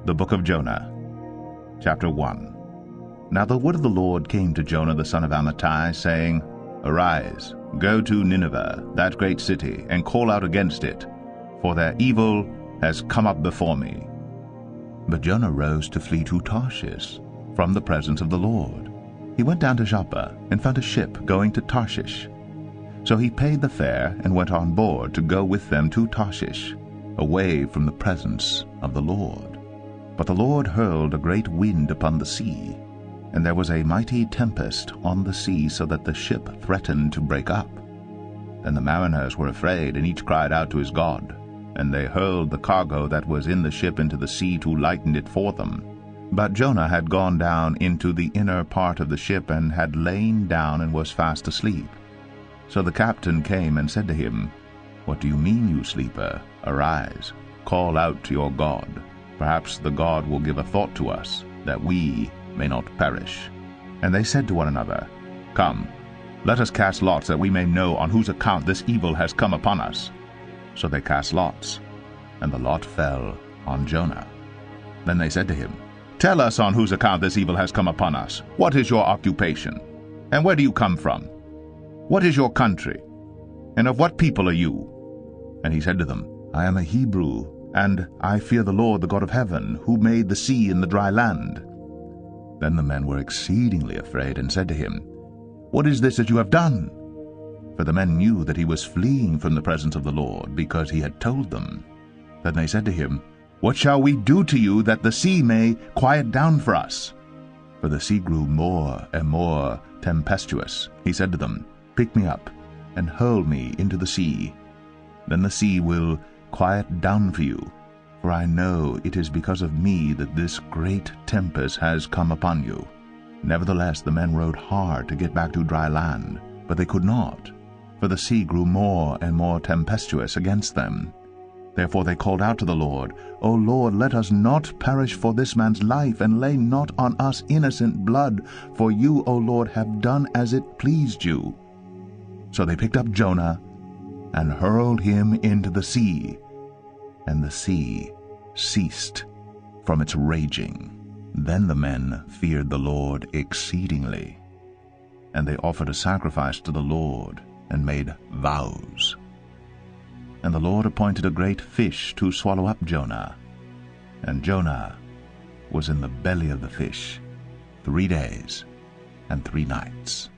The book of Jonah, chapter 1. Now the word of the Lord came to Jonah the son of Amittai, saying, Arise, go to Nineveh, that great city, and call out against it, for their evil has come up before me. But Jonah rose to flee to Tarshish from the presence of the Lord. He went down to Joppa and found a ship going to Tarshish. So he paid the fare and went on board to go with them to Tarshish, away from the presence of the Lord. But the Lord hurled a great wind upon the sea, and there was a mighty tempest on the sea, so that the ship threatened to break up. Then the mariners were afraid, and each cried out to his God. And they hurled the cargo that was in the ship into the sea to lighten it for them. But Jonah had gone down into the inner part of the ship, and had lain down and was fast asleep. So the captain came and said to him, What do you mean, you sleeper? Arise, call out to your God. Perhaps the God will give a thought to us, that we may not perish. And they said to one another, Come, let us cast lots, that we may know on whose account this evil has come upon us. So they cast lots, and the lot fell on Jonah. Then they said to him, Tell us on whose account this evil has come upon us. What is your occupation? And where do you come from? What is your country? And of what people are you? And he said to them, I am a Hebrew, and I fear the Lord, the God of heaven, who made the sea and the dry land. Then the men were exceedingly afraid, and said to him, What is this that you have done? For the men knew that he was fleeing from the presence of the Lord, because he had told them. Then they said to him, What shall we do to you, that the sea may quiet down for us? For the sea grew more and more tempestuous. He said to them, Pick me up, and hurl me into the sea. Then the sea will quiet down for you, for I know it is because of me that this great tempest has come upon you. Nevertheless the men rowed hard to get back to dry land, but they could not, for the sea grew more and more tempestuous against them. Therefore they called out to the Lord, O Lord, let us not perish for this man's life, and lay not on us innocent blood, for you, O Lord, have done as it pleased you. So they picked up Jonah and hurled him into the sea, and the sea ceased from its raging. Then the men feared the Lord exceedingly, and they offered a sacrifice to the Lord, and made vows. And the Lord appointed a great fish to swallow up Jonah, and Jonah was in the belly of the fish 3 days and 3 nights.